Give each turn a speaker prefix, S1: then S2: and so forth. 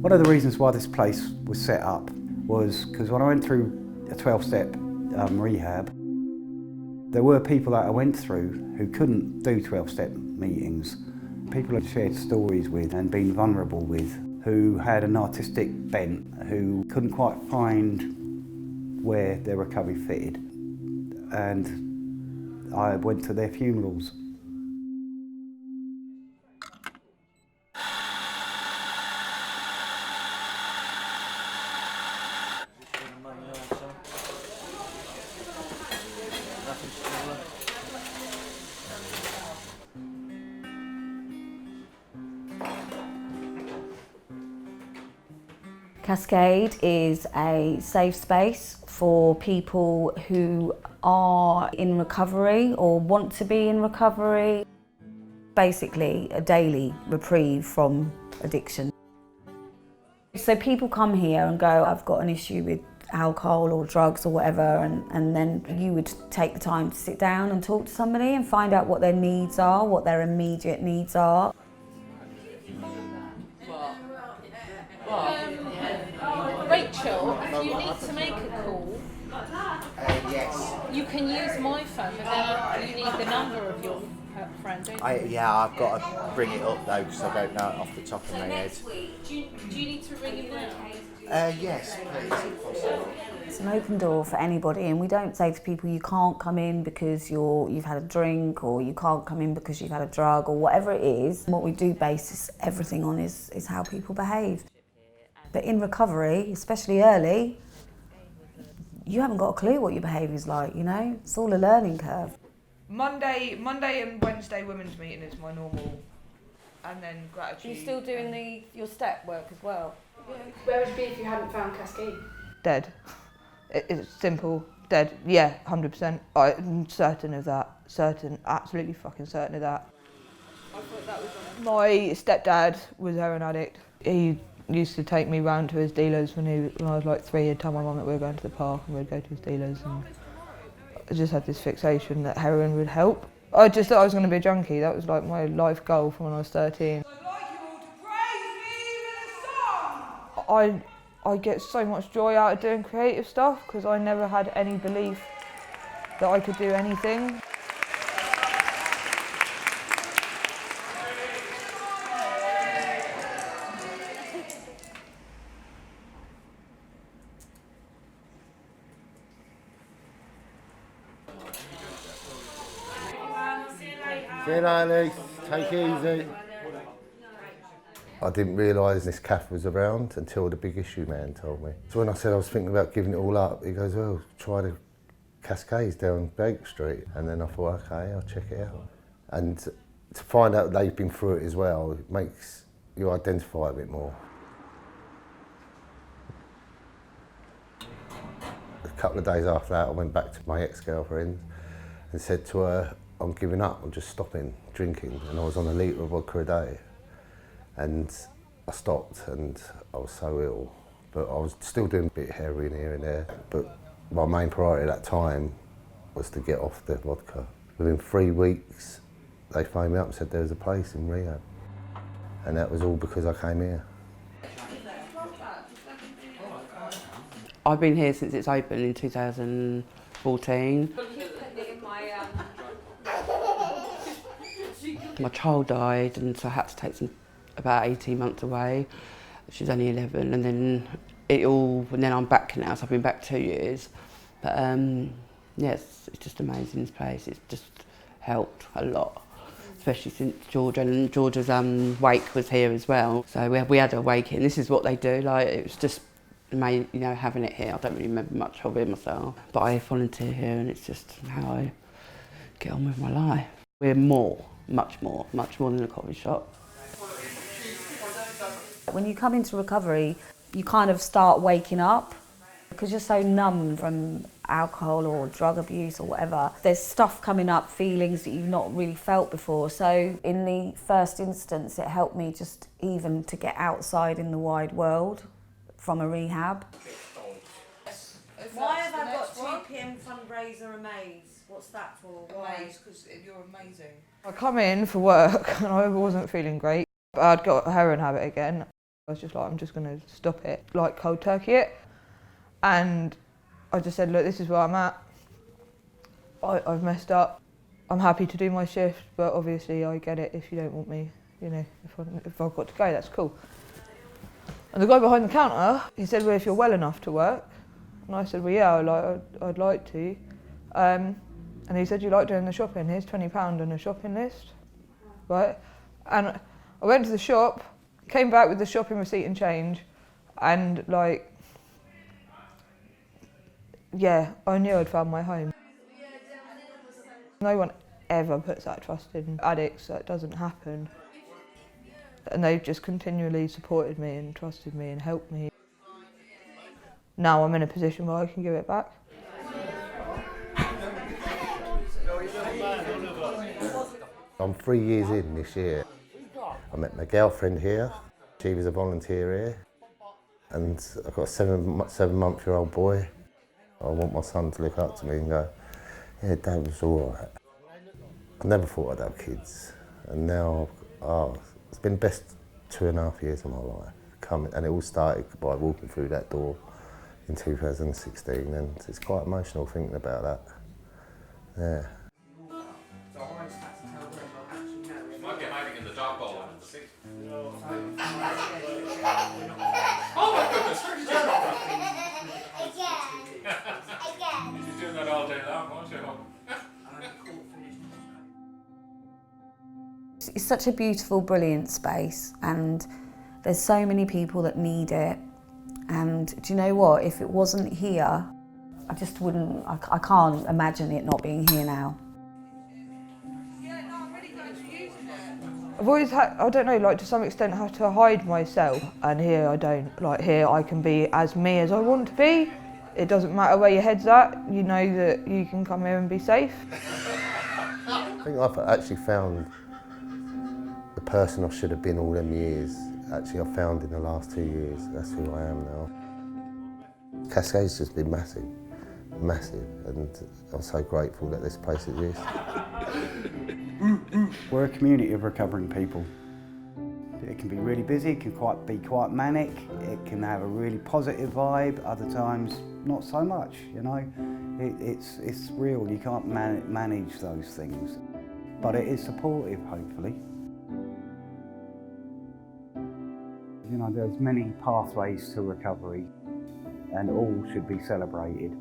S1: One of the reasons why this place was set up was because when I went through a 12-step rehab, there were people that I went through who couldn't do 12-step meetings. People I'd shared stories with and been vulnerable with, who had an artistic bent, who couldn't quite find where their recovery fitted. And I went to their funerals.
S2: Cascade is a safe space for people who are in recovery or want to be in recovery. Basically, a daily reprieve from addiction. So people come here and go, I've got an issue with alcohol or drugs or whatever, and then you would take the time to sit down and talk to somebody and find out what their needs are, what their immediate needs are.
S3: Rachel, if you need to make a call,
S4: yes.
S3: you can use my phone, but then you need the number of your friend, don't you?
S4: Yeah, I've got to bring it up though because I don't know it off the top of my head.
S3: Do you need to ring him now?
S4: Yes, please, if possible.
S2: It's an open door for anybody, and we don't say to people you can't come in because you've had a drink, or you can't come in because you've had a drug, or whatever it is. What we do base everything on is how people behave. But in recovery, especially early, you haven't got a clue what your behaviour's like, you know? It's all a learning curve.
S5: Monday and Wednesday women's meeting is my normal, and then gratitude.
S2: Are you still doing your step work as well?
S5: Yeah.
S6: Where would you be if you hadn't found Cascade?
S5: Dead. It's simple. Dead. Yeah, 100%. I'm certain of that. Certain. Absolutely fucking certain of that.
S6: I thought that was on.
S5: My stepdad was a heroin addict. He used to take me round to his dealers when I was like 3. He'd tell my mum that we were going to the park and we'd go to his dealers, and I just had this fixation that heroin would help. I just thought I was going to be a junkie. That was like my life goal from when I was 13. I get so much joy out of doing creative stuff because I never had any belief that I could do anything.
S7: See you later, take it easy. I didn't realise this cafe was around until the Big Issue man told me. So when I said I was thinking about giving it all up, he goes, well, try the Cascades down Baker Street. And then I thought, okay, I'll check it out. And to find out they've been through it as well, it makes you identify a bit more. A couple of days after that, I went back to my ex-girlfriend and said to her, I'm giving up, I'm just stopping drinking. And I was on a litre of vodka a day. And I stopped and I was so ill. But I was still doing a bit of heroin here and there. But my main priority at that time was to get off the vodka. Within 3 weeks, they phoned me up and said there was a place in rehab. And that was all because I came here.
S8: I've been here since it's opened in 2014. My child died, and so I had to take about 18 months away. She's only 11, and then and then I'm back now, so I've been back 2 years. But yes, it's just amazing, this place. It's just helped a lot, especially since Georgia, and Georgia's wake was here as well. So we had a wake here, and this is what they do. Like, it was just amazing, you know, having it here. I don't really remember much of it myself, but I volunteer here, and it's just how I get on with my life. We're much more than a coffee shop.
S2: When you come into recovery, you kind of start waking up because you're so numb from alcohol or drug abuse or whatever. There's stuff coming up, feelings that you've not really felt before. So in the first instance, it helped me just even to get outside in the wide world from a rehab.
S9: Why have I got 2 PM fundraiser Amaze? What's that for? Why?
S5: Because you're amazing. I come in for work and I wasn't feeling great. I'd got a heroin habit again. I was just like, I'm just going to stop it, like cold turkey it. And I just said, look, this is where I'm at. I've messed up. I'm happy to do my shift, but obviously I get it if you don't want me, you know, if I've got to go, that's cool. And the guy behind the counter, he said, well, if you're well enough to work. And I said, well, yeah, I'd like to. And he said, you like doing the shopping? Here's £20 and a shopping list, right? And I went to the shop, came back with the shopping receipt and change, and like, yeah, I knew I'd found my home. No one ever puts that trust in addicts, that doesn't happen. And they've just continually supported me and trusted me and helped me. Now I'm in a position where I can give it back.
S7: I'm 3 years in this year. I met my girlfriend here. She was a volunteer here. And I've got a seven-month-old boy. I want my son to look up to me and go, yeah, Dad was all right. I never thought I'd have kids. And now, it's been the best 2.5 years of my life. And it all started by walking through that door in 2016, and it's quite emotional thinking about that. Yeah.
S10: Might be hiding in the dog bowl under the seat. Oh my goodness, where did you come from? You'll be doing that all day long, won't you?
S2: It's such a beautiful, brilliant space, and there's so many people that need it. And do you know what? If it wasn't here, I just wouldn't, I can't imagine it not being here now.
S5: I've always had, I don't know, like to some extent had to hide myself, and here I don't. Like here I can be as me as I want to be. It doesn't matter where your head's at, you know that you can come here and be safe.
S7: I think I've actually found the person I should have been all them years. Actually, I found in the last 2 years, that's who I am now. Cascade's just been massive, massive, and I'm so grateful that this place exists.
S1: We're a community of recovering people. It can be really busy, it can be quite manic, it can have a really positive vibe, other times not so much, you know. It's real, you can't manage those things, but it is supportive, hopefully. You know, there's many pathways to recovery and all should be celebrated.